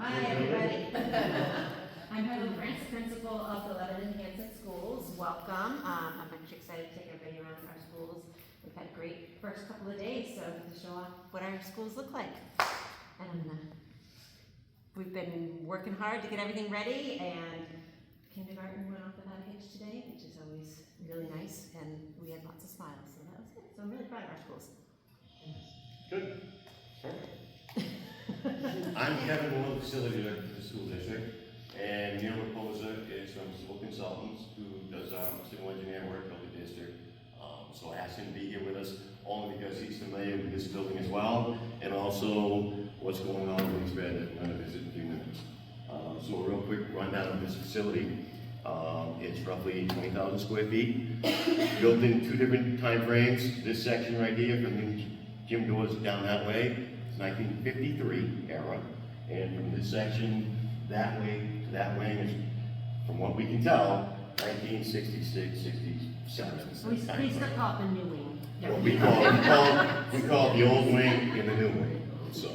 Hi, everybody. I'm Heather Prince, principal of the Lebanon Schools. Welcome. I'm actually excited to take everybody around our schools. We've had a great first couple of days, so to show off what our schools look like. And we've been working hard to get everything ready, and kindergarten went off without a hitch today, which is always really nice, and we had lots of smiles, so that was good. So I'm really proud of our schools. Good. Perfect. I'm Kevin Moore, facility director for the school district, and Neil Reposa is from Civil Consultants, who does civil engineering work for the district. So I asked him to be here with us only because he's familiar with this building as well, and also what's going on with these beds that we're going to visit in a few minutes. So a real quick rundown of this facility. It's roughly 20,000 square feet, built in two different time frames. This section right here, from the gym doors down that way, it's 1953 era, and from this section that way to that wing is, from what we can tell, 1966, 67. We still call it the new wing. What we call it the old wing and the new wing. So,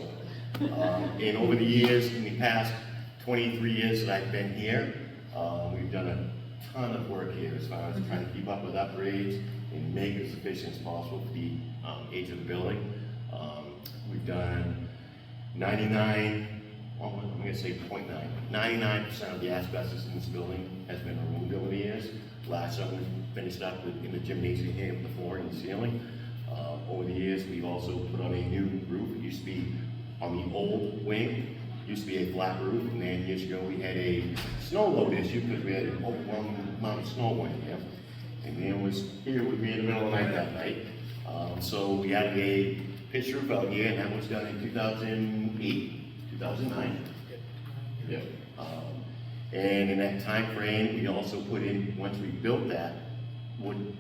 and over the years, in the past 23 years that I've been here, we've done a ton of work here as far as trying to keep up with upgrades and make it as efficient as possible for the age of the building. We've done 99% of the asbestos in this building has been removed over the years. Last summer we finished up in the gymnasium here with the floor and the ceiling. Over the years we've also put on a new roof. It used to be on the old wing. It used to be a flat roof, and then years ago we had a snow load issue because we had an overwhelming amount of snow in here. And Neil was here with me in the middle of the night that night. So we added a pitch roof out here, and that was done in 2008, 2009. Yep. And in that time frame, we also put in, once we built that wood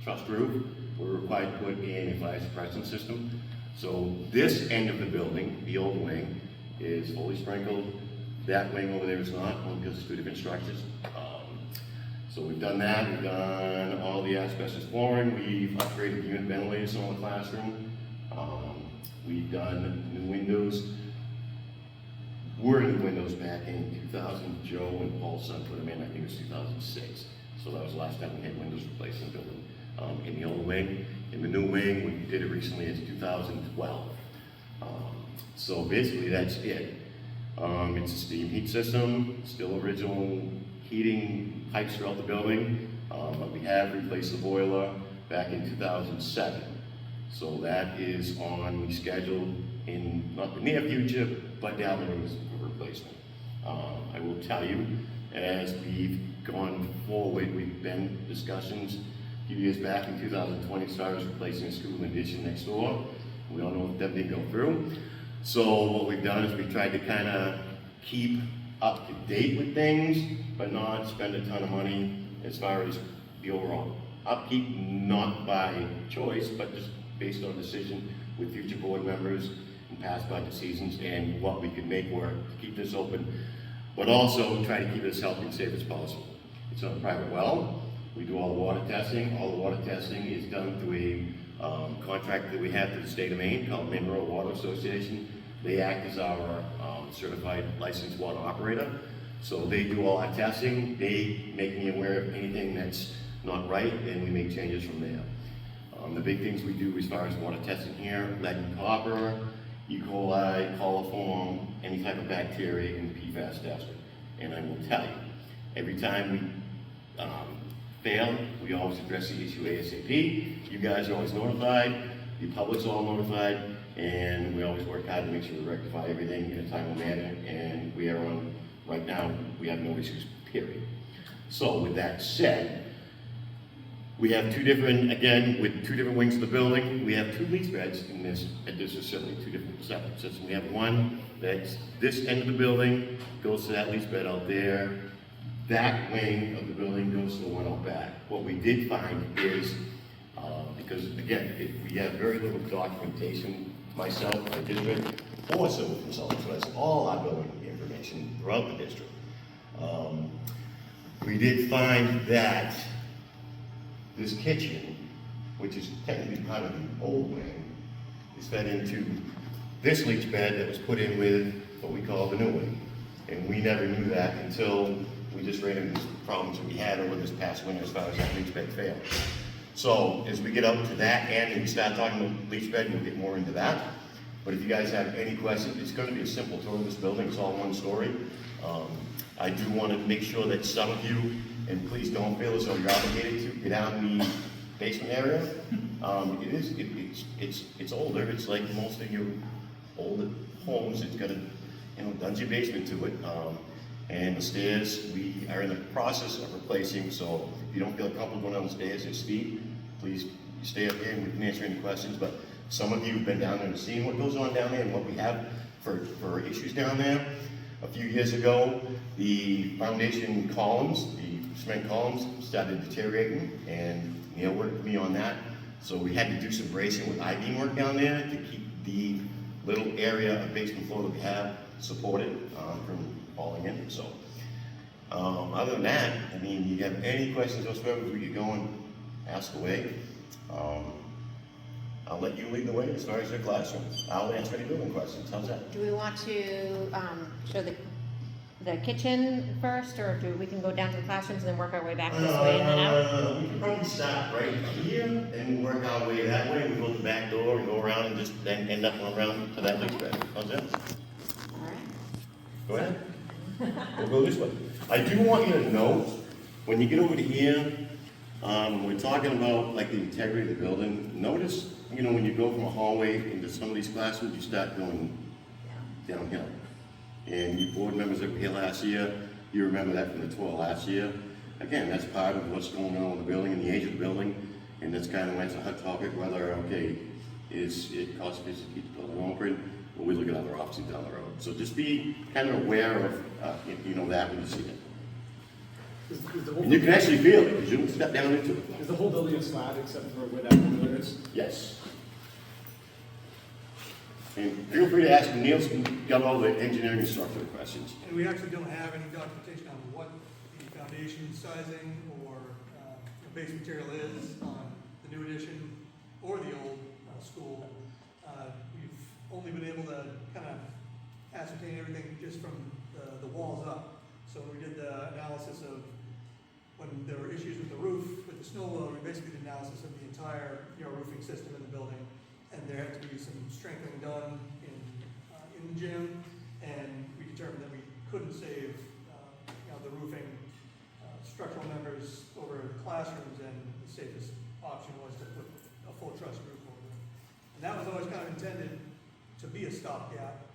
truss roof, we were required to put in a fire suppression system. So this end of the building, the old wing, is fully sprinkled. That wing over there is not, only because it's two different structures. So we've done that. We've done all the asbestos flooring. We've upgraded the unit ventilators in the classroom. We've done new windows. We're in the windows back in 2000. Joe and Paul's son put them in, I think it was 2006. So that was the last time we had windows replaced in the building. In the old wing. In the new wing, we did it recently, it's 2012. So basically that's it. It's a steam heat system, still original heating pipes throughout the building, but we have replaced the boiler back in 2007. So that is on the schedule in not the near future, but down the road for replacement. I will tell you, as we've gone forward, we've been discussions a few years back in 2020, started replacing a school addition next door. We don't know if that didn't go through. So what we've done is we've tried to kind of keep up to date with things, but not spend a ton of money as far as the overall upkeep, not by choice, but just based on decision with future board members and past budget seasons and what we could make work to keep this open, but also try to keep it as healthy and safe as possible. It's on a private well. We do all the water testing. All the water testing is done through a contract that we have through the state of Maine called Maine Rural Water Association. They act as our certified licensed water operator. So they do all our testing. They make me aware of anything that's not right, and we make changes from there. The big things we do as far as water testing here, lead and copper, E. coli, coliform, any type of bacteria, and PFAS testing. And I will tell you, every time we fail, we always address the issue ASAP. You guys are always notified, the public's all notified, and we always work hard to make sure we rectify everything in a timely manner, and we are on, right now, we have no issues, period. So with that said, we have two different wings of the building. We have two leach beds at this facility, two different septic systems. We have one that's this end of the building, goes to that leach bed out there. That wing of the building goes to the one out back. What we did find is, because again, we have very little documentation, myself, my district, or civil consultants, so that's all our building information throughout the district. We did find that this kitchen, which is technically part of the old wing, is fed into this leach bed that was put in with what we call the new one. And we never knew that until we just ran into these problems that we had over this past winter as far as that leach bed fail. So as we get up to that end and we start talking about leach bed, we'll get more into that. But if you guys have any questions, it's going to be a simple tour of this building. It's all one story. I do want to make sure that some of you, and please don't feel as though you're obligated to get out in the basement area. It's older. It's like most of your older homes. It's got a dungeon basement to it. And the stairs, we are in the process of replacing. So if you don't feel comfortable going down the stairs, it's steep. Please stay up here and we can answer any questions. But some of you have been down there and seen what goes on down there and what we have for issues down there. A few years ago, the foundation columns, the cement columns, started deteriorating, and Neil worked with me on that. So we had to do some bracing with I-beam work down there to keep the little area of basement floor that we have supported from falling in. So other than that, I mean, you have any questions whatsoever as we get going, ask away. I'll let you lead the way as far as your classroom. I'll answer any building questions. How's that? Do we want to show the kitchen first, or we can go down to the classrooms and then work our way back this way and then out? We can probably start right here and work our way that way. We go to the back door and go around and just then end up around to that leach bed. How's that? All right. Go ahead. We'll go this way. I do want you to note, when you get over to here, we're talking about like the integrity of the building. Notice, when you go from a hallway into some of these classrooms, you start going downhill. And you board members that were here last year, you remember that from the tour last year. Again, that's part of what's going on with the building and the age of the building. And that's kind of why it's a hot topic, whether, okay, is it cost efficient to keep the building open, or we look at other options down the road. So just be kind of aware of, that when you see it. And you can actually feel it, because you don't step down into it. Is the whole building a slab except for where that window is? Yes. And feel free to ask, Neil's got all the engineering and structural questions. And we actually don't have any documentation on what the foundation sizing or base material is on the new addition or the old school. We've only been able to kind of ascertain everything just from the walls up. So when we did the analysis of when there were issues with the roof, with the snow load, we basically did analysis of the entire roofing system in the building. And there had to be some strengthening done in the gym, and we determined that we couldn't save the roofing structural members over the classrooms, and the safest option was to put a full truss roof over them. And that was always kind of intended to be a stopgap.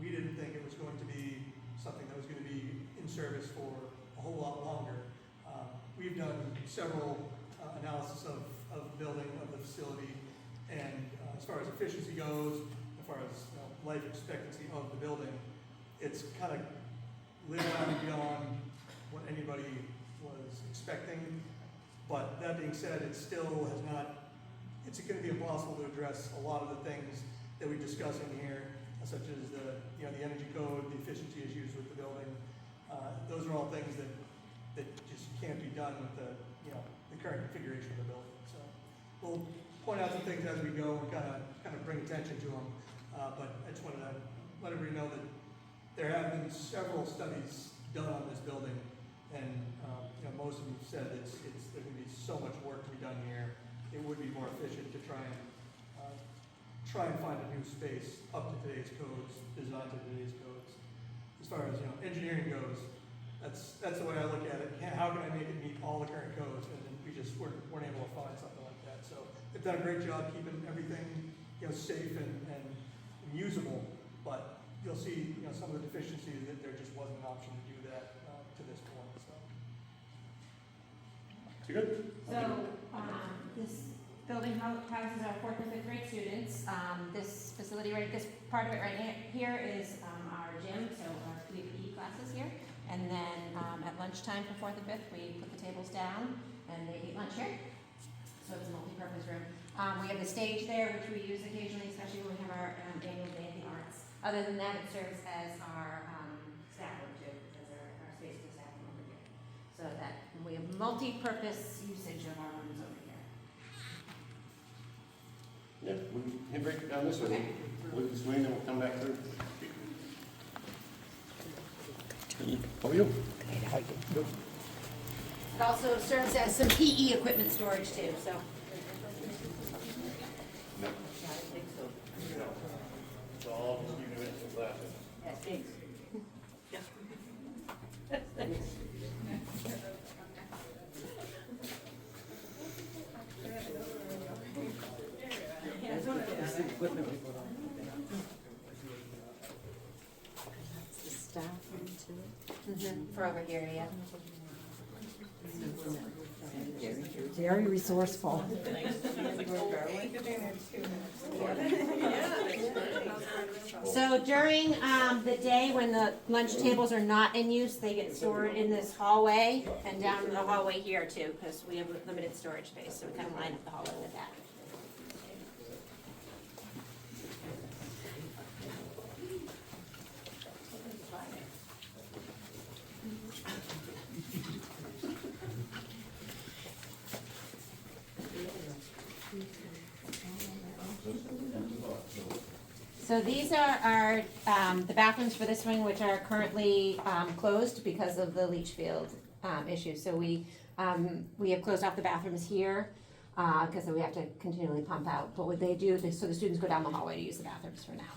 We didn't think it was going to be something that was going to be in service for a whole lot longer. We've done several analysis of the building, of the facility, and as far as efficiency goes, as far as life expectancy of the building, it's kind of lived on beyond what anybody was expecting. But that being said, it still has not, it's going to be impossible to address a lot of the things that we discuss in here, such as the energy code, the efficiency issues with the building. Those are all things that just can't be done with the current configuration of the building. So we'll point out some things as we go and kind of bring attention to them. But I just wanted to let everybody know that there have been several studies done on this building, and most of them said there's going to be so much work to be done here. It would be more efficient to try and find a new space up to today's codes, designed to today's codes. As far as engineering goes, that's the way I look at it. How can I make it meet all the current codes? And we just weren't able to find something like that. So they've done a great job keeping everything safe and usable, but you'll see some of the deficiencies that there just wasn't an option to do that to this point. So You good? So this building houses our 4th and 5th grade students. This facility this part of it right here is our gym, so we have PE classes here. And then at lunchtime for 4th and 5th, we put the tables down and they eat lunch here. So it's a multi-purpose room. We have the stage there, which we use occasionally, especially when we have our annual day of the arts. Other than that, it serves as our staff room too, as our space for staff room over here. So that we have multi-purpose usage of our rooms over here. Yeah, we can break it down this way. Look this way and then we'll come back through. How are you? It also serves as some PE equipment storage too, so. It's all units and classes. Yeah, thanks. The staff room too. For over here, yeah. Very resourceful. So during the day when the lunch tables are not in use, they get stored in this hallway and down in the hallway here too, because we have limited storage space, so we kind of line up the hallway with that. So these are the bathrooms for this wing, which are currently closed because of the leach field issue. So we have closed off the bathrooms here because we have to continually pump out. But what they do, so the students go down the hallway to use the bathrooms for now.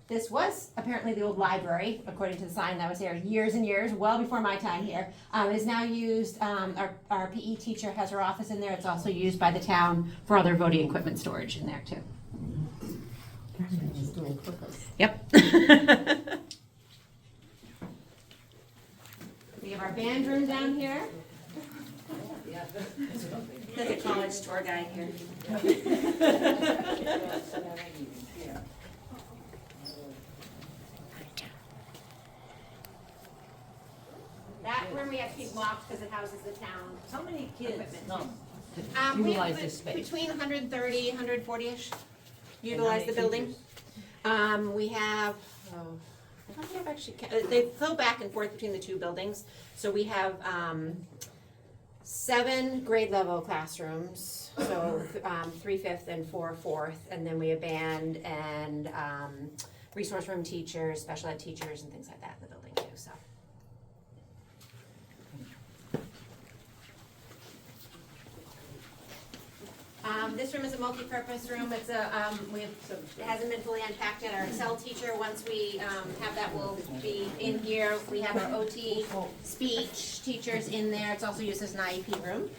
This was apparently the old library, according to the sign that was there years and years, well before my time here. It is now used, our PE teacher has her office in there. It's also used by the town for other voting equipment storage in there too. Yep. We have our band room down here. There's a college tour guide here. That room we have to keep locked because it houses the town. How many kids We utilize have this space? between 130, 140-ish utilize the building. We have, I don't think I've actually, they flow back and forth between the two buildings. So we have 7 grade level classrooms, so 3 fifth and 4 fourth, and then we have band and resource room teachers, special ed teachers, and things like that in the building too. So. This room is a multi-purpose room. It's a, it hasn't been fully unpacked yet. Our Excel teacher, once we have that, will be in here. We have our OT speech teachers in there. It's also used as an IEP room.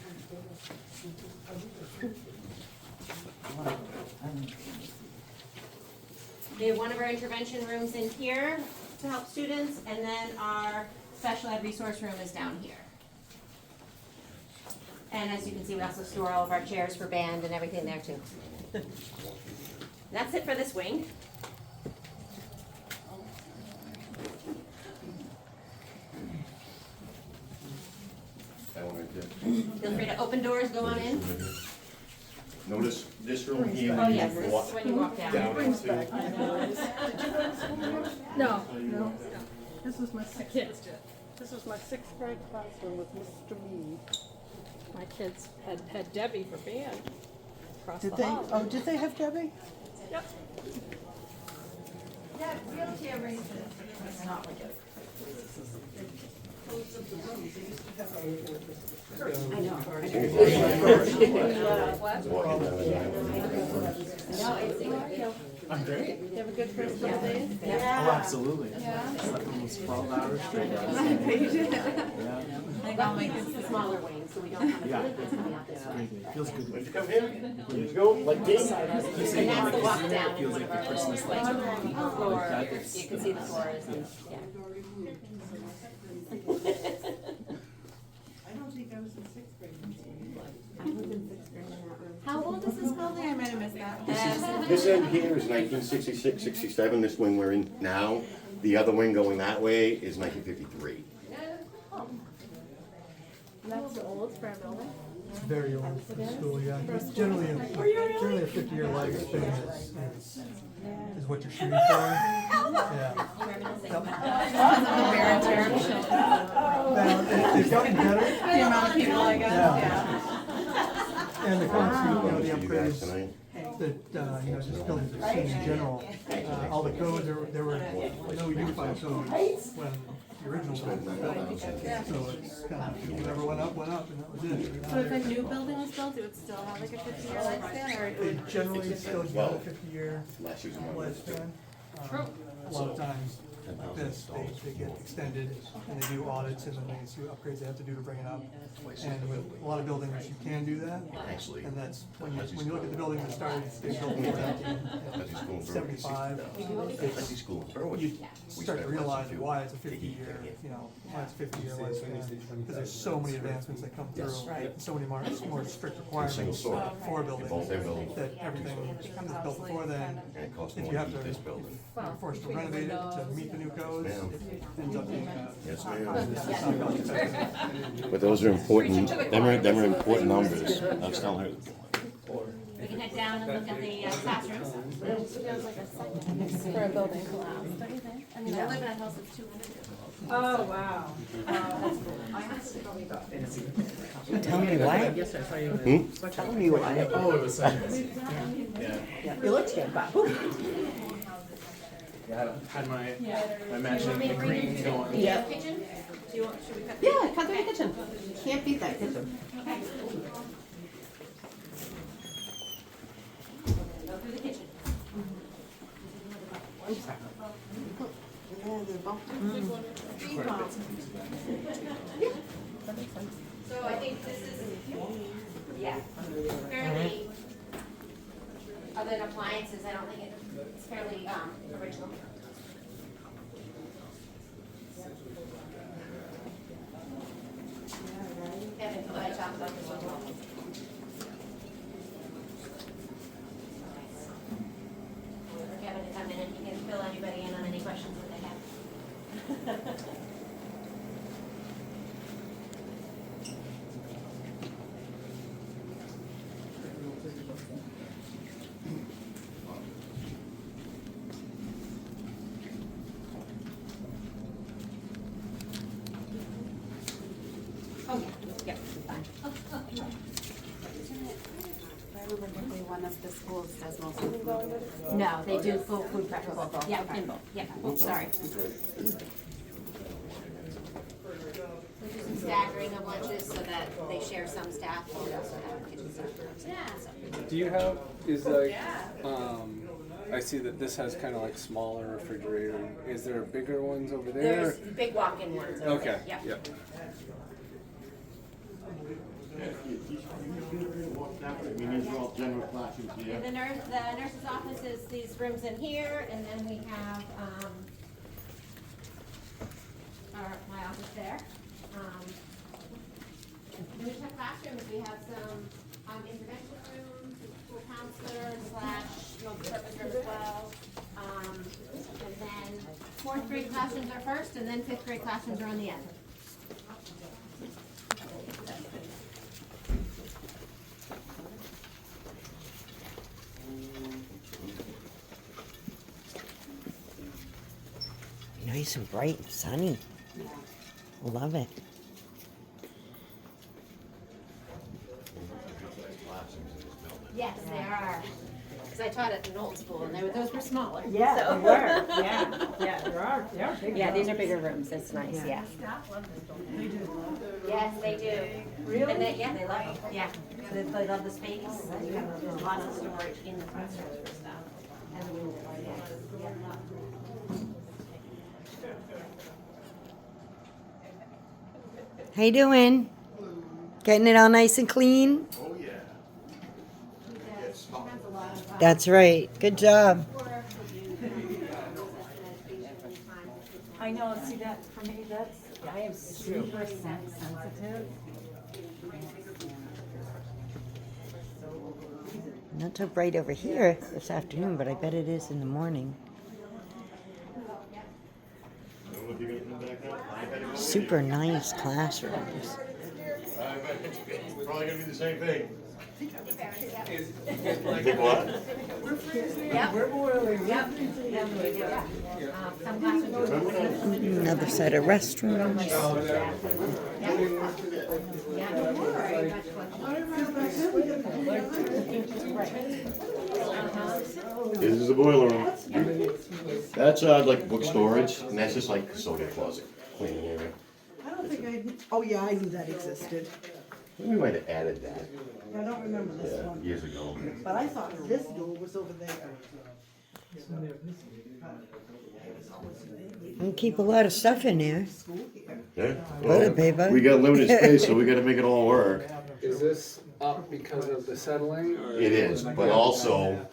We have one of our intervention rooms in here to help students, and then our special ed resource room is down here. And as you can see, we also store all of our chairs for band and everything there too. That's it for this wing. That one right there. Feel free to open doors, go on in. Notice this room here. Oh yes, this is when you walk down. Down into. No. This was my This was my 6th grade classroom with Mr. Mead. My kids had Debbie for band across the hall. Did they have Debbie? Yep. I know. I'm great. You have a good first couple days? Oh, absolutely. Slept almost 12 hours straight. Yeah. It's the smaller wing, so we don't have a Yeah. lot of kids coming out this way. Great day. Feels good. Let's come here. Let's go. Like this. And that's the walk down in Feels one like of our the Christmas lights little are floor. like that. It's- You can see the floors and, yeah. I don't think I was in 6th grade. I was in 6th grade in that room. How old is this building? I might have missed that. This end here is 1966, 67, this wing we're in now. The other wing going that way is 1953. That's old for a building. Very old for the school, yeah. Generally a 50-year lifespan is what you're shooting for. Yeah. Now, it's gotten better. The amount of people I guess, Yeah. And the constant, the You guys upgrades tonight? that, just buildings have seen in general. All the codes, there were no unified codes when the original building. So it's kind of, whatever went up, and that was it. So if a new building was built, it would still have like a 50-year lifespan, or it They would? generally still get a 50-year Last year's lifespan. A lot of times, like this, they get extended, and they do audits, and then they see what upgrades they have to do to bring it up. And with a lot of buildings, you can do that, Actually, and that's, when you look at the building that started, they built in 1975. Legacy School in Berwick. You start to realize why it's a 50-year, why it's a 50-year lifespan, because there's so many advancements that come through, and so many more strict requirements for buildings, that everything that's built before then, And it costs if more you to have keep to, this building. you're forced to renovate it to meet the new codes, it ends up being Yes, not ma'am. cost effective. But those are important, them are important numbers. I was telling her. We can head down and look at the classrooms. Feels like a second for a building collapse, don't you think? I mean, I live in a house that's 200 years old. Oh, wow. Tell me why. Tell me why. Oh, it was such a It looks good, but. Yeah, I had my matching green going. Yeah. Kitchen? Do you want, should we cut? Yeah, cut through the kitchen. Can't beat that kitchen. Okay. Go through the kitchen. So I think this is, yeah, fairly, other than appliances, I don't think it's fairly, original. Kevin, can I talk about this one? Kevin to come in and he can fill anybody in on any questions that they have. Oh, yeah, fine. Probably one of the schools does most of the food. No, they do full food prep for both. Yeah, in both. Yeah, oops, sorry. We do some staggering of lunches so that they share some staff, but we also have kitchen staff. Yeah. Do you have, is like, I see that this has kind of like smaller refrigerator. Is there bigger ones over there? There's big walk-in ones over Okay, there. Yeah. yep. These are all general classrooms here. And the nurse's office is these rooms in here, and then we have, my office there. In the classrooms, we have some, intervention rooms, school counselor / multi-purpose room as well. And then 4th grade classrooms are first, and then 5th grade classrooms are on the end. Nice and bright and sunny. Love it. Yes, they are. Because I taught at an old school, and those were smaller. Yeah, so. they were. Yeah, there are big. Yeah, these are bigger rooms. It's nice. Yeah. Yes, they do. Really? And they love it. Yeah, they love the space. And you have there's lots of storage in the classrooms for stuff. And the windows. Yeah. How you doing? Getting it all nice and clean? Oh, yeah. That's right. Good job. I know, see that, for me, I am super sensitive. Not so bright over here this afternoon, but I bet it is in the morning. Super nice classrooms. It's probably gonna be the same thing. You think what? Yep. Yep. Some classrooms. Another set of restrooms. This is the boiler room. That's like book storage, and that's just like soda closet. cleaning area. I don't think I, oh yeah, I knew that existed. We might have added that, I don't remember this one, years ago. but I thought this door was over there. And keep a lot of stuff in there. Yeah. Toilet paper. We got limited space, so we gotta make it all work. Is this up because of the settling? Or It is, but also,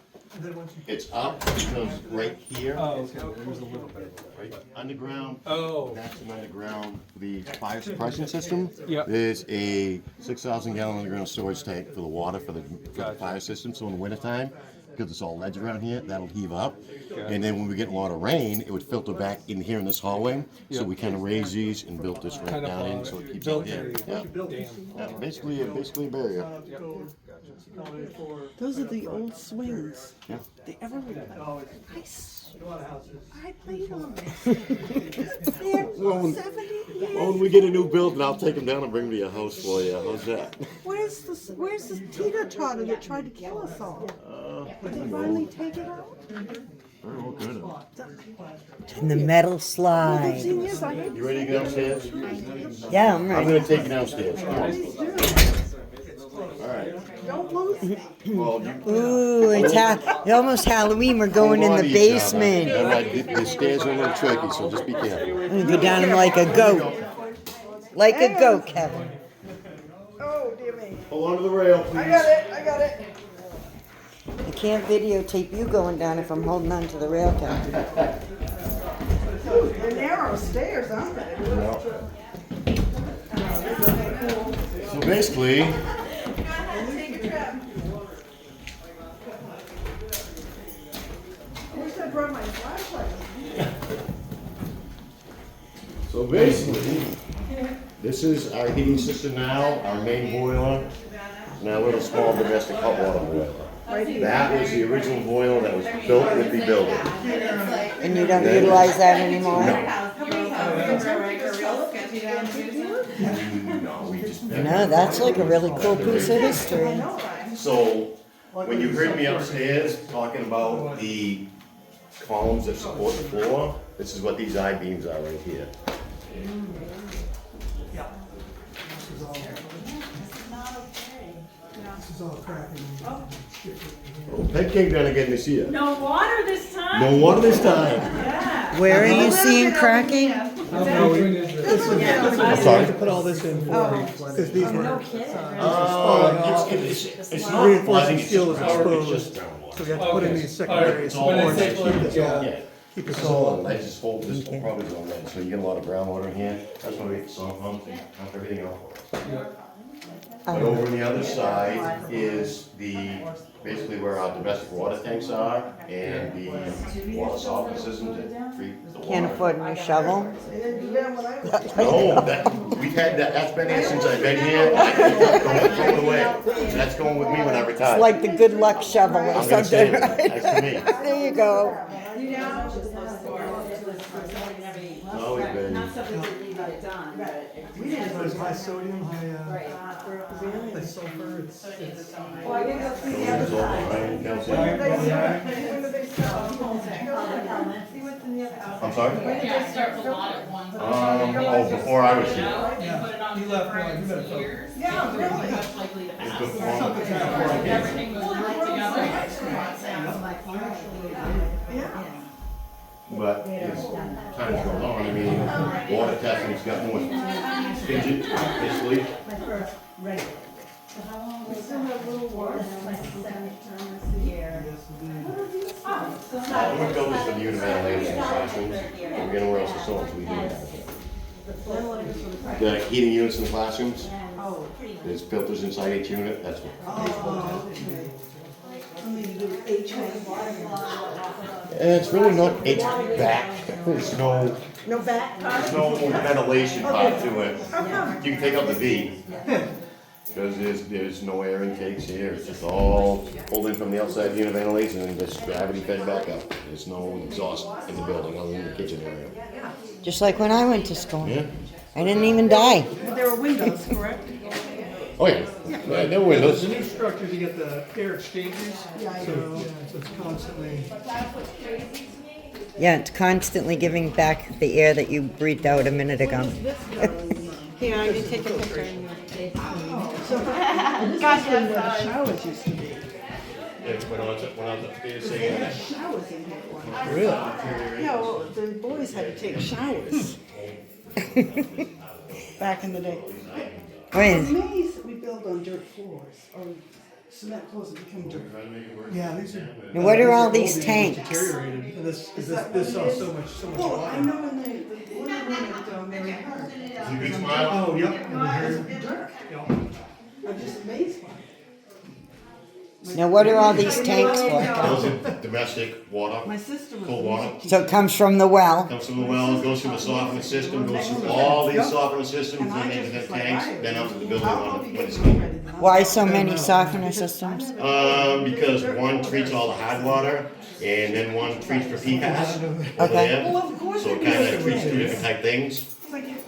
it's up because right here, Oh, okay, there's a little bit. right underground, Oh, that's an underground, the fire suppression system. Yep. There's a 6,000 gallon underground storage tank for the water for the Gotcha. fire system, so in the wintertime, because it's all ledge around here, that'll heave up. And then when we get a lot of rain, it would filter back in here in this hallway. So Yep. we kind of raised these and built this right kind of down in, so it keeps out built here. a Yeah, dam. yeah, basically a barrier. Those are the old swings. Yeah. They ever I played on this. Well, They're 70 years. Well, when we get a new building, I'll take them down and bring them to your house for you. How's that? Where's the teeter-totter that tried to kill us all? Did they finally take it out? Very well good. And the metal 15 slide. years, I hate You ready to go downstairs? Yeah, I'm I'm ready. gonna take you downstairs. All right. Don't lose me. Well, you. Ooh, it's almost Halloween. We're going in the basement. All right, the stairs are a little tricky, so just be careful. I'm gonna go down them like a goat. Like a goat, Kevin. Oh, dear me. Hold on to the rail, please. I got it. I can't videotape you going down if I'm holding on to the rail, Kevin. They're narrow stairs, aren't they? So basically, I wish I brought my flashlight. this is our heating system now, our main boiler, and our little small domestic hot water boiler. That was the original boiler that was built with the building. And you don't utilize that anymore? No, we just. No, that's like a really cool piece of history. So, when you heard me upstairs talking about the columns that support the floor, this is what these I-beams are right here. This is all cracking. Oh, Pet came down again this year. No water this time? No water this time. Where are you seeing cracking? I'm sorry. Put all this in for, because these were, It's not reinforcing steel is it's exposed. just groundwater. so we have to put in these secondary It's all supports to ledge. keep this all, Yeah. keep This this is all all. on ledge, this whole, this whole property's on ledge, so you get a lot of groundwater in here. That's why we get sump pumps and pump everything out. But over on the other side is basically where our domestic water tanks are and the water softener system to treat the water. Can't afford a new shovel? No, we've had that's been here since I've been here. I keep throw it away. That's going with me when I retire. It's like the good luck shovel or I'm gonna say something, it. That's for me. right? There you go. No, we've been. We didn't know it's high sodium, high sulfur, it's. It's all right, calcium. I'm sorry? Oh, before I was here. Yeah, he left, you better tell. It's good form. But as time's going on, I mean, water testing's got more stringent, basically. We built this for the unit ventilators in the classrooms, and we're gonna wear the storms, we do that. The heating units in the classrooms, there's filters inside each unit, that's what. And it's really not, it's back, there's no ventilation part to it. You can take out the V, because there's no air intakes here, it's just all pulled in from the outside unit ventilation and just gravity fed back up. There's no exhaust in the building other than the kitchen area. Just like when I went to school. Yeah? I didn't even die. But there were windows, correct? Oh, yeah. Yeah, no windows. The new structure to get the air exchanges, so it's constantly. Yeah, it's constantly giving back the air that you breathed out a minute ago. Here, I need to take a picture. Gosh, where the showers used to be. Yeah, when I was upstairs saying that. Showers in here once. Really? Yeah, well, the boys had to take showers. Back in the day. Wait, I'm amazed that we build on dirt floors, or cement floors that become dirt. Yeah, these are. and what are all these these are old and tanks? Deteriorated, and this saw so much Well, I water. know in the one room down there in Park. You good smile? Oh, yep, and here, Dirt. yep. I'm just amazed by it. Now, what are all these tanks for? Those are domestic water, My sister was. cold water. So it comes from the well. Comes from the well, goes through the softener system, goes through all these softener systems, then into the tanks, then out to the building when it's needed. Why so many softener systems? Because one treats all the hard water, and then one treats for PFAS over Okay. there. Well, of course So it it kind is. of treats two different type things.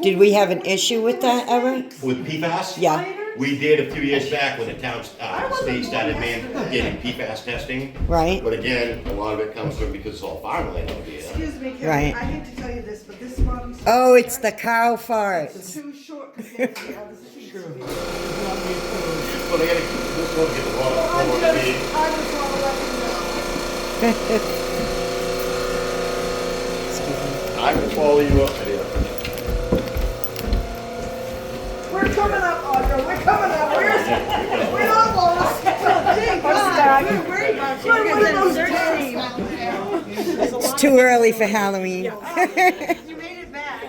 Did we have an issue with that ever? With PFAS? Yeah. We did a few years back when the town, state started mandating PFAS testing. Right. But again, a lot of it comes from because it's all farmland out there. Excuse me, Karen, Right. I hate to tell you this, but this bottom. Oh, it's the cow farts. It's too short compared to the other seats. Well, they gotta keep this one, get the water flowing to be. I just want to let you know. I will follow you up there. We're coming up, Audra, we're coming up, we're not lost. Thank God, we're worried about you. We're one of those days. It's too early for Halloween. You made it back. I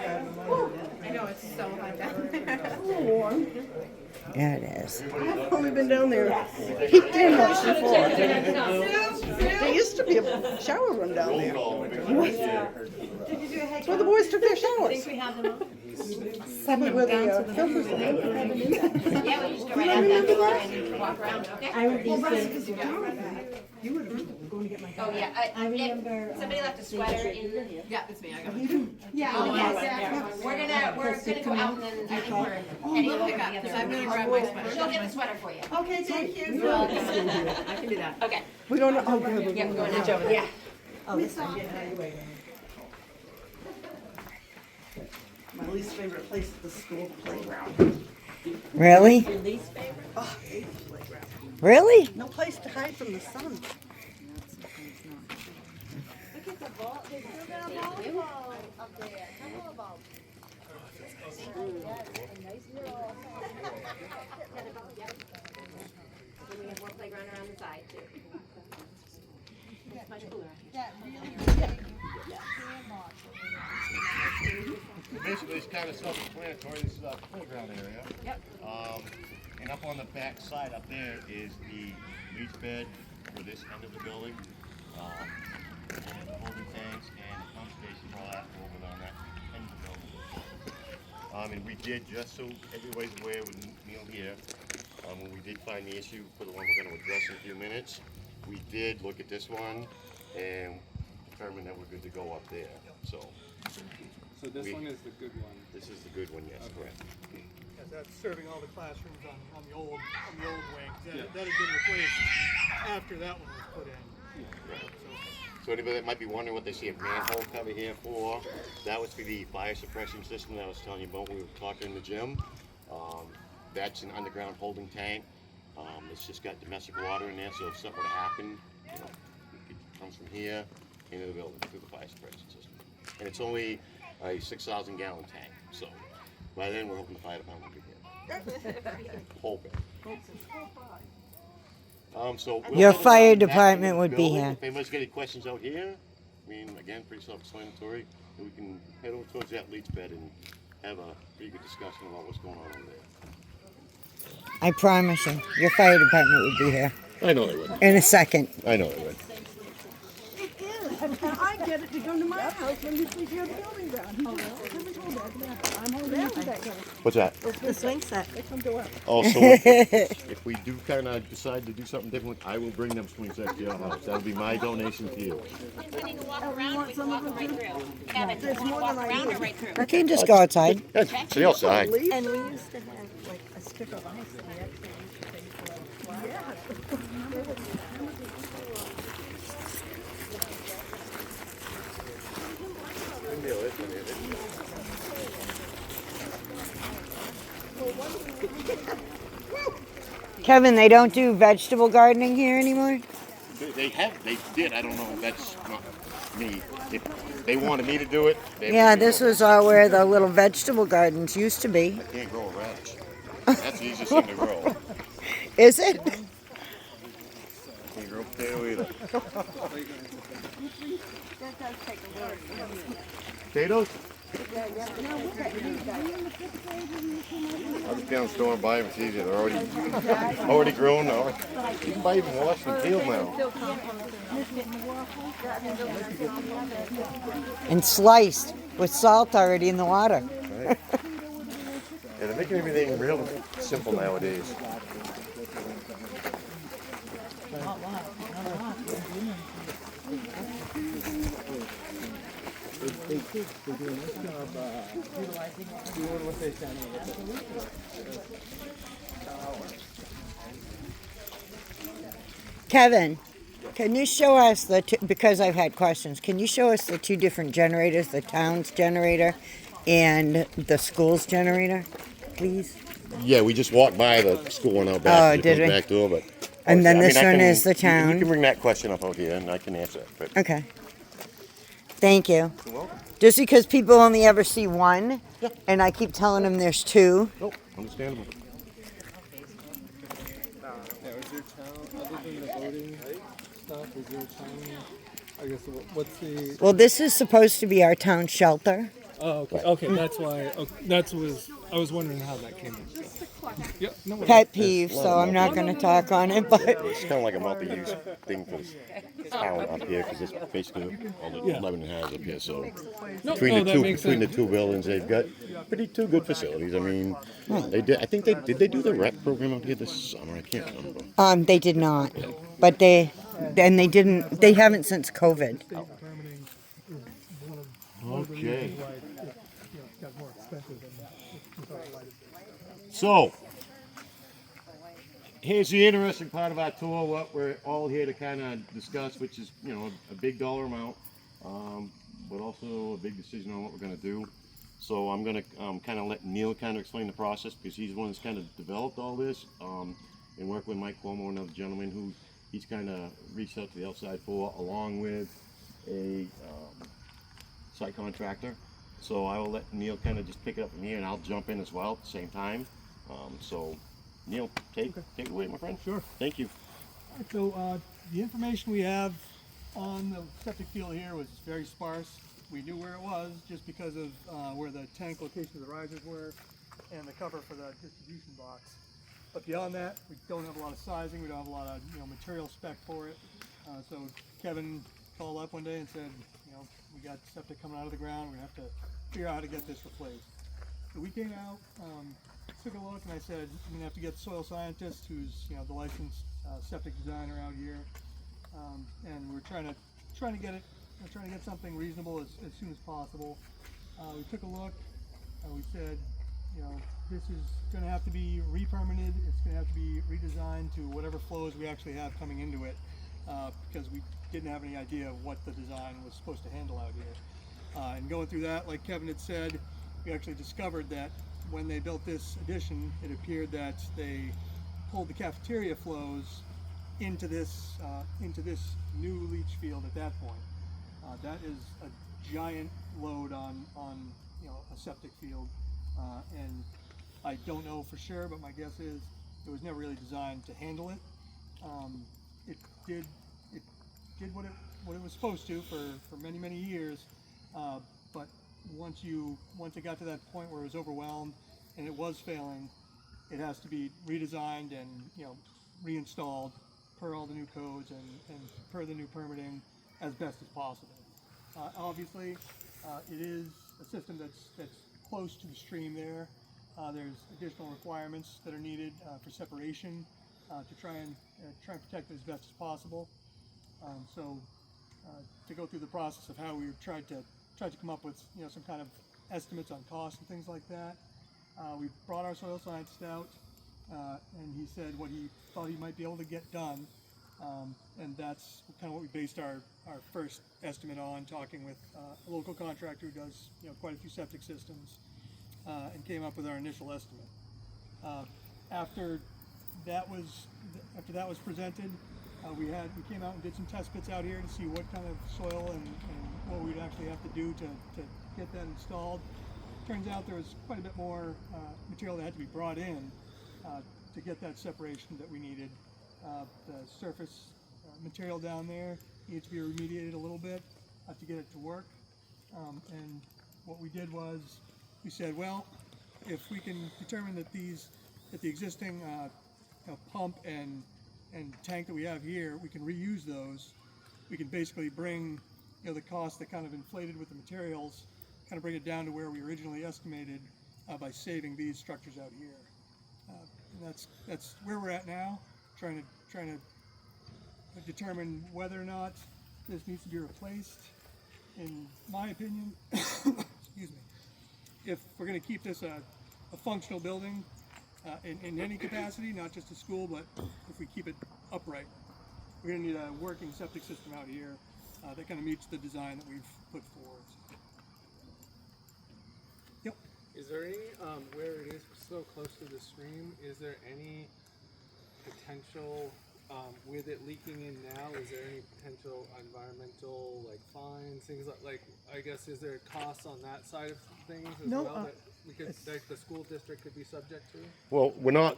know, it's so hot down there. A little warm. Yeah, it is. I've only been down there, peeked in once before. There used to be a shower room down there. That's where the boys took their showers. Probably where the filters were. Yeah, we just go right out that door and walk around, okay? Well, that's because you don't. You would have been going to get my. Oh, yeah, I remember. Somebody left a sweater in. Yeah, it's me, I got it. Yeah, oh, yes. We're gonna go out and then I think we're heading over Pick to up, the 'cause other. I'm gonna grab my sweater. She'll get the sweater for you. Okay, thank you. I can do that. Okay, We don't know, oh, good, we're yeah, going we're to going Joe. out. Yeah. Oh, this I'm getting out of your way. My least favorite place at the school playground. Really? Oh, I hate the playground. Really? No place to hide from the sun. And we have one playground around the side too. Much cooler. Basically, it's kind of self-explanatory. This is our playground area. Yep. And up on the back side up there is the leach bed for this end of the building. And the holding tanks and the pump station, all that over on that end of the building. And we did, just so everybody's aware with Neil here, when we did find the issue for the one we're going to address in a few minutes, we did look at this one and determined that we're good to go up there. So So this one is the good one. this is the good one, yes, correct. Yeah, that's serving all the classrooms on the old wing. That had been replaced after that one was put in. So anybody that might be wondering what they see a manhole cover here for, that was for the fire suppression system that I was telling you about when we were talking in the gym. That's an underground holding tank. It's just got domestic water in there, so if something were to happen, you know, it comes from here into the building through the fire suppression system. And it's only a 6,000 gallon tank, so by then we're hoping the fire department will be here. Hoping. So we'll Your have fire it back in department the would be building. here. If anybody's got any questions out here, I mean, again, pretty self-explanatory, and we can head over towards that leach bed and have a pretty good discussion about what's going on over there. I promise you, your fire department would be here I know they would. in a second. I know they would. It is, and I get it to come to my house when you see your building down. Oh, I'm holding on to that guy. What's that? It's the swing set. They come to us. Also, if we do kind of decide to do something different, I will bring them swing sets to your house. That'll be my donation to you. We need to walk around, we can walk right through. Kevin, do you want to walk around or right through? You can just go outside. Yeah, stay outside. And we used to have like a stick of ice that we actually used to pay for. Yeah. Kevin, they don't do vegetable gardening here anymore? They did, I don't know, that's not me. They wanted me to do it. Yeah, this was all where the little vegetable gardens used to be. I can't grow a radish. That's the easiest thing to grow. Is it? Can't grow a potato either. Potatoes? I'll just down the store and buy them, it's easier. They're already grown now. You can buy even washed and peeled now. And sliced with salt already in the water. Right. Yeah, they're making everything real simple nowadays. Kevin, can you show us the two, because I've had questions, can you show us the two different generators, the town's generator and the school's generator, please? Yeah, we just walked by the school one out back. Oh, did we? Back door, but, And then this I one can- is the You town. can bring that question up out here and I can answer it. But Okay. Thank you. you're welcome. Just because people only ever see one, and I keep telling them there's two. Nope, understandable. Now, is your town, other than the voting stuff, is your town, I guess, what's the... Well, this is supposed to be our town shelter. Oh, okay, okay, that's why, I was wondering how that came in. Yep, no worries. Pet peeve, so I'm not going to talk on it, but It's kind of like a multi-use thing for this town up here because it's basically all that Yeah. Lebanon has up here. So No, between no, the that two makes between the sense. two buildings, they've got two good facilities. I mean, they did. I think they do the rec program up here this summer. I can't remember. they did not. But they haven't since COVID. Okay. So, here's the interesting part of our tour, what we're all here to kind of discuss, which is, a big dollar amount, but also a big decision on what we're going to do. So I'm going to kind of let Neil kind of explain the process because he's the one that's kind of developed all this and work with Mike Cuomo, another gentleman who he's kind of reached out to the outside for, along with a site contractor. So I will let Neil kind of just pick it up from here and I'll jump in as well at the same time. So Neil, take it away, my friend. Sure. Thank you. All right, so the information we have on the septic field here was very sparse. We knew where it was just because of where the tank location of the risers were and the cover for the distribution box. But beyond that, we don't have a lot of sizing. We don't have a lot of material spec for it. So Kevin called up one day and said, we got septic coming out of the ground. We're gonna have to figure out how to get this replaced. So we came out, took a look, and I said, I'm gonna have to get the soil scientist, who's the licensed septic designer out here, and we're trying to get it. We're trying to get something reasonable as soon as possible. We took a look. We said, this is going to have to be re-permitted. It's going to have to be redesigned to whatever flows we actually have coming into it, because we didn't have any idea of what the design was supposed to handle out here. And going through that, like Kevin had said, we actually discovered that when they built this addition, it appeared that they pulled the cafeteria flows into this new leach field at that point. That is a giant load on a septic field, and I don't know for sure, but my guess is it was never really designed to handle it. It did what it was supposed to for many years, but once it got to that point where it was overwhelmed and it was failing, it has to be redesigned and reinstalled per all the new codes and per the new permitting as best as possible. Obviously, it is a system that's close to the stream there. There's additional requirements that are needed for separation to try and protect it as best as possible. So to go through the process of how we tried to come up with some kind of estimates on cost and things like that, we brought our soil scientist out, and he said what he thought he might be able to get done, and that's kind of what we based our our first estimate on, talking with a local contractor who does quite a few septic systems, and came up with our initial estimate. After that was presented, we came out and did some test pits out here to see what kind of soil and what we'd actually have to do to get that installed. Turns out there was quite a bit more material that had to be brought in to get that separation that we needed. The surface material down there needed to be remediated a little bit to get it to work. And what we did was we said, well, if we can determine that the existing pump and tank that we have here, we can reuse those. We can basically bring the cost that kind of inflated with the materials, kind of bring it down to where we originally estimated by saving these structures out here. And that's where we're at now, trying to determine whether or not this needs to be replaced. In my opinion, excuse me, if we're going to keep this a functional building in any capacity, not just a school, but if we keep it upright, we're going to need a working septic system out here that kind of meets the design that we've put forward. Yep. Is there any, where it is so close to the stream, is there any potential, with it leaking in now, is there any potential environmental, like fines, things like I guess, is there costs on that side of things as No, well that we could, like the school district could be subject to? Well, we're not,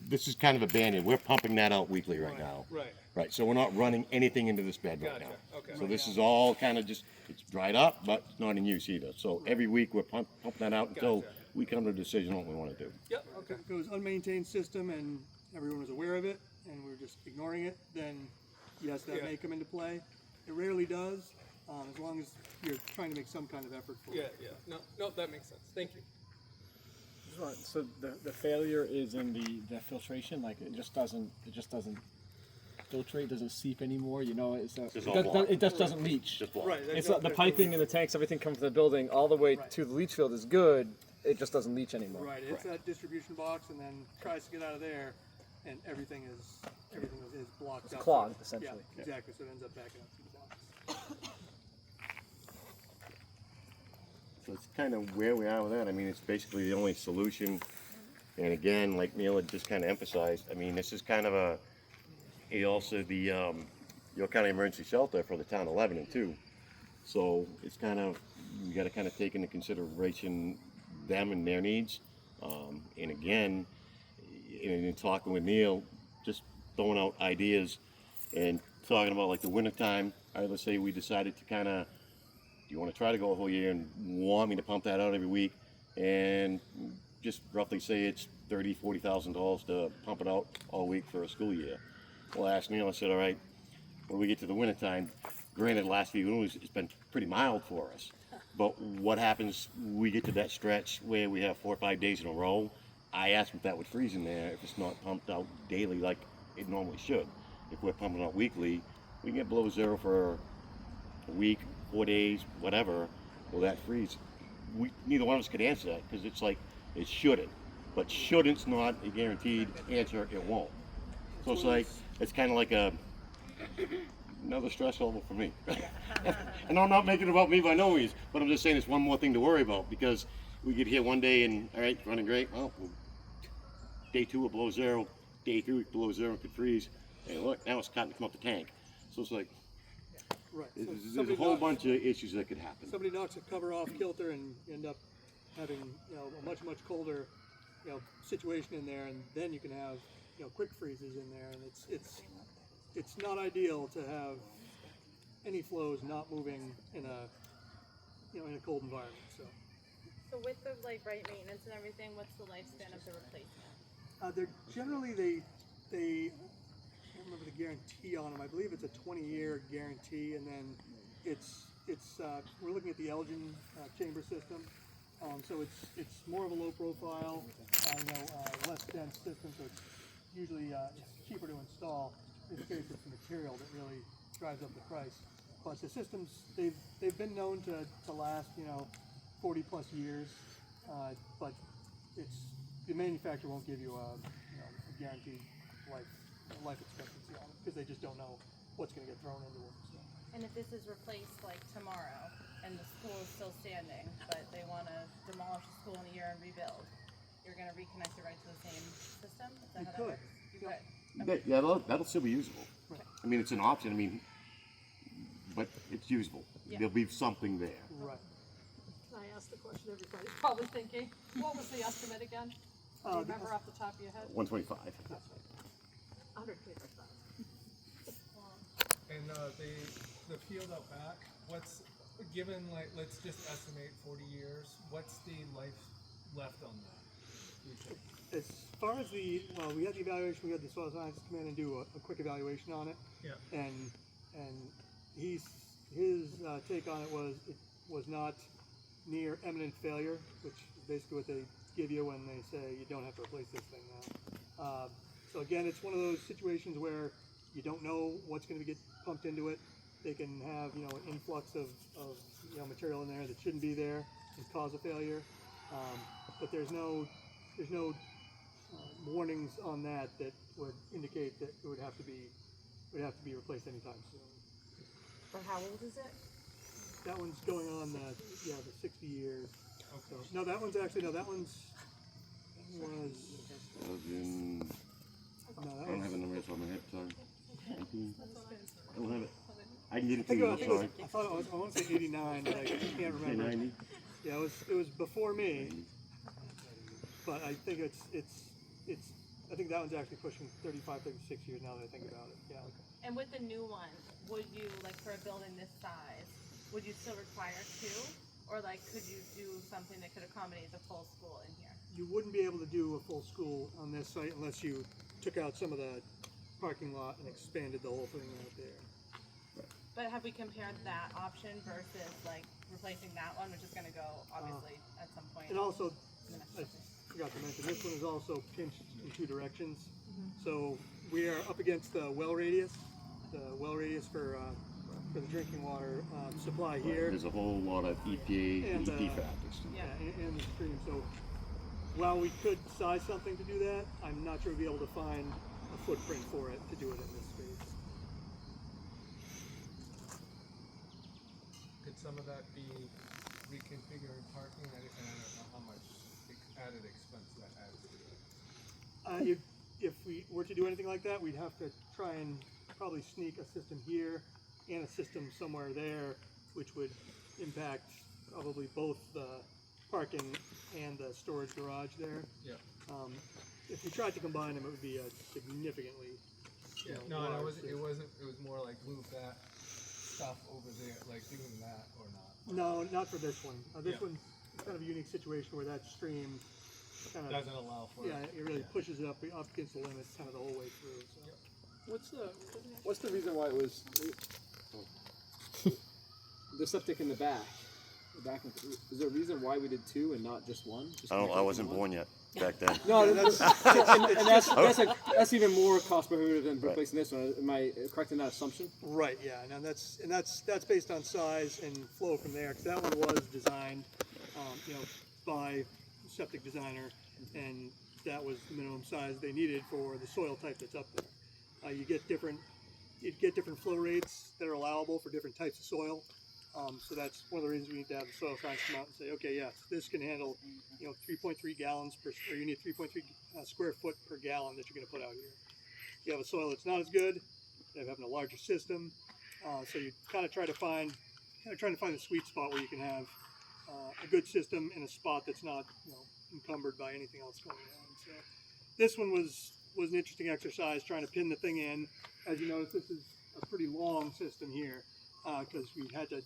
this is kind of abandoned. We're pumping that out weekly right now. Right. Right, so we're not running anything into this bed right Gotcha, now. okay. So this is all kind of just, it's dried up, but it's not in use either. So every week we're pumping that out until Gotcha. we come to a decision what we want to do. Yep, okay. If it was unmaintained system and everyone was aware of it and we were just ignoring it, then yes, that Yeah. may come into play. It rarely does, as long as you're trying to make some kind of effort for Yeah, it. yeah, no, that makes sense, thank you. So the failure is in the filtration, like it just doesn't filtrate, doesn't seep anymore, it's Just all blocked. it just doesn't leach. Just block. Right. It's the piping and the tanks, everything comes from the building all the way Right. to the leach field is good, it just doesn't leach anymore. Right, it's that distribution box and then tries to get out of there and everything is blocked It's up. clogged, essentially. Yeah, exactly, so it ends up backing up to the box. So it's kind of where we are with that. I mean, it's basically the only solution. And again, like Neil had just kind of emphasized, I mean, this is kind of also the York County Emergency Shelter for the town of Lebanon too. So it's kind of, you got to kind of take into consideration them and their needs. And again, in talking with Neil, just throwing out ideas and talking about like the winter time. All right, let's say we decided to kind of, you want to try to go a whole year and want me to pump that out every week, and just roughly say it's $30,000-$40,000 to pump it out all week for a school year. Well, I asked Neil, I said, all right, when we get to the winter time, granted, last few winters it's been pretty mild for us, but what happens, we get to that stretch where we have 4 or 5 days in a row. I asked him if that would freeze in there if it's not pumped out daily like it normally should. If we're pumping out weekly, we can get below zero for a week, 4 days, whatever. Will that freeze? Neither one of us could answer that because it's like, it shouldn't. But shouldn't's not a guaranteed answer, it won't. So it's like, it's kind of like another stress level for me. And I'm not making it about me by no means, but I'm just saying it's one more thing to worry about because we get here one day and, all right, running great. Well, day 2 will below zero, day 3 below zero could freeze. Hey, look, now it's starting to come up the tank. So it's like, Right. there's a whole bunch of issues that could happen. Somebody knocks a cover off kilter and you end up having a much colder situation in there, and then you can have quick freezes in there, and it's not ideal to have any flows not moving in a cold environment. So with the right maintenance and everything, what's the lifespan of the replacement? They're generally they I can't remember the guarantee on them. I believe it's a 20-year guarantee, and then it's we're looking at the Elgin chamber system. So it's more of a low profile, less dense system. So it's usually it's cheaper to install. In this case, it's the material that really drives up the price. But the systems they've been known to last 40 plus years, but the manufacturer won't give you a guaranteed life expectancy on it because they just don't know what's going to get thrown into them. So. And if this is replaced like tomorrow, and the school is still standing, but they wanna demolish the school in a year and rebuild, you're gonna reconnect it right to the same system? Is that You how that could. works? You Yeah. could? Yeah, that'll still be usable. I mean, it's an option, I mean, but it's usable. Yeah. There'll be something there. Right. I asked the question everybody's probably thinking. What was the estimate again? Do you remember off the top of your head? 125. 125,000. And the field out back, what's, given like, let's just estimate 40 years, what's the life left on that, do you think? As far as well, we had the evaluation, we had the soil scientists come in and do a quick evaluation on it. Yeah. And his take on it was not near imminent failure, which is basically what they give you when they say you don't have to replace this thing now. So again, it's one of those situations where you don't know what's going to get pumped into it. They can have an influx of material in there that shouldn't be there and cause a failure. But there's no warnings on that would indicate that it would have to be replaced anytime soon. For how old is it? That one's going on the 60 years. Okay. So, no, that one's I don't have the numbers off my head, sorry. 19? I don't have it. I can get it to you, I'm sorry. I want to say 89, but I can't remember. 90? Yeah, it was before me, but I think I think that one's actually pushing 35, 36 years now that I think about it. Yeah. And with the new one, would you, like for a building this size, would you still require two? Or like, could you do something that could accommodate the full school in here? You wouldn't be able to do a full school on this site unless you took out some of the parking lot and expanded the whole thing out there. But have we compared that option versus like replacing that one, which is gonna go obviously at some point? And also, in the next I couple. forgot to mention, this one is also pinched in two directions. So we are up against the well radius for the drinking water supply here. There's a whole lot of EPA, And, EP factors. Yeah, and the stream. So while we could size something to do that, I'm not sure we'll be able to find a footprint for it to do it in this space. Could some of that be reconfiguring parking? I don't know how much added expense that adds to it. If we were to do anything like that, we'd have to try and probably sneak a system here and a system somewhere there, which would impact probably both the parking and the storage garage there. Yeah. If we tried to combine them, it would be a significantly large system. It was more like move that stuff over there, like doing that or not. No, not for this one. This Yeah. one's kind of a unique situation where that stream kind of Doesn't allow for it really pushes it up against the limits kind of the whole way through. So. What's the reason why it was the septic in the back? Is there a reason why we did two and not just one? I wasn't born yet back then. No, that's even more cost prohibitive than replacing this one. Am I correct in that assumption? Right. Yeah. And that's based on size and flow from there. Because that one was designed, by septic designer, and that was the minimum size they needed for the soil type that's up there. You get different flow rates that are allowable for different types of soil. So that's one of the reasons we need to have the soil science come out and say, okay, yes, this can handle, 3.3 gallons or you need 3.3 square foot per gallon that you're going to put out here. If you have a soil that's not as good, you're having a larger system. So you kind of trying to find the sweet spot where you can have a good system in a spot that's not, encumbered by anything else going on. So this one was an interesting exercise trying to pin the thing in. As you notice, this is a pretty long system here because we had to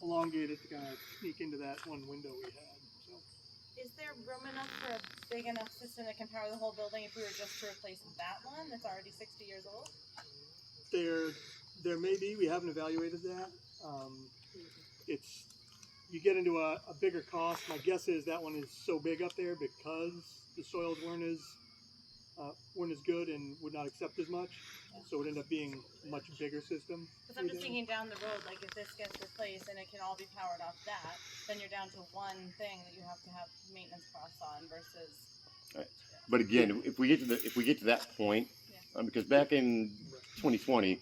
elongate it to kind of sneak into that one window we had. So Is there room enough for a big enough system that can power the whole building if we were just to replace that one that's already 60 years old? there may be. We haven't evaluated that. You get into a bigger cost. My guess is that one is so big up there because the soils weren't as good and would not accept as much. So it would end up being a much bigger system. Because I'm just thinking down the road, like if this gets replaced and it can all be powered off that, then you're down to one thing that you have to have maintenance costs on versus. Right. But again, if we get to that point, because back in 2020,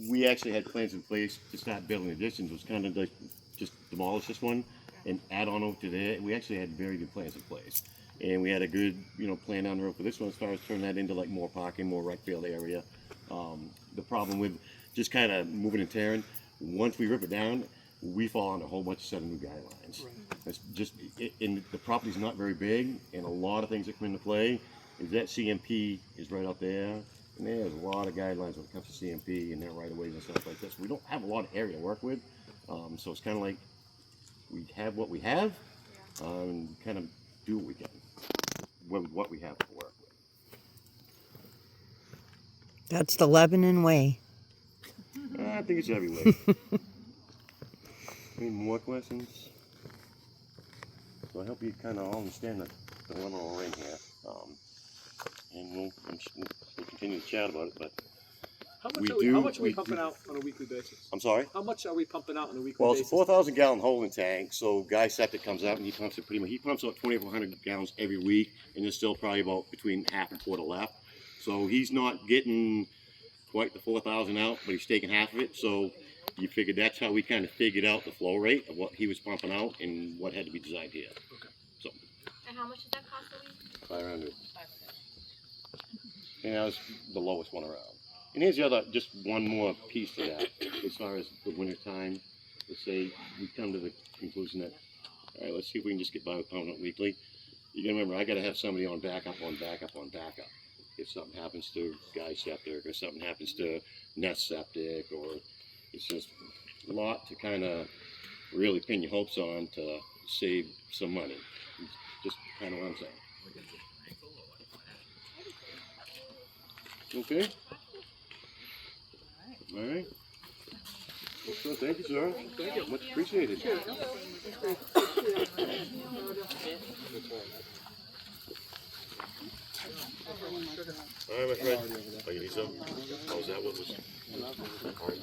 we actually had plans in place to start building additions. It was kind of like just demolish this one and add on over to there. We actually had very good plans in place. And we had a good, plan down the road for this one as far as turning that into like more parking, more rec field area. The problem with just kind of moving and tearing, once we rip it down, we fall on a whole bunch of set of new guidelines. It's just, and the property's not very big, and a lot of things that come into play is that CMP is right out there, and there's a lot of guidelines when it comes to CMP and their right of ways and stuff like this. We don't have a lot of area to work with, so it's kind of like we have what we have, and kind of do what we can with what we have to work with. That's the Lebanon way. I think it's every way. Any more questions? So I hope you kind of all understand the dilemma we're in here. And we'll continue to chat about it, but How much are we pumping out on a weekly basis? I'm sorry? How much are we pumping out on a weekly Well, it's basis? a 4,000 gallon holding tank, so Guy Septic comes out and he pumps it pretty much. He pumps out 2,400 gallons every week, and there's still probably about between half and quarter left. So he's not getting quite the 4,000 out, but he's taking half of it. So you figured that's how we kind of figured out the flow rate of what he was pumping out and what had to be designed here. Okay. So And how much does that cost a week? 500. And that was the lowest one around. And here's the other, just one more piece to that. As far as the winter time, let's say we come to the conclusion that, all right, let's see if we can just get by with pumping it weekly. You gotta remember, I gotta have somebody on backup, on backup, on backup. If something happens to Guy Septic, or something happens to Nest Septic, or it's just a lot to kind of really pin your hopes on to save some money. It's just kind of what I'm saying. Okay? All right. Well, so thank you, sir. Thank you. Much appreciated. All right, my friend. Oh, you need some? Oh, is that what was? All right.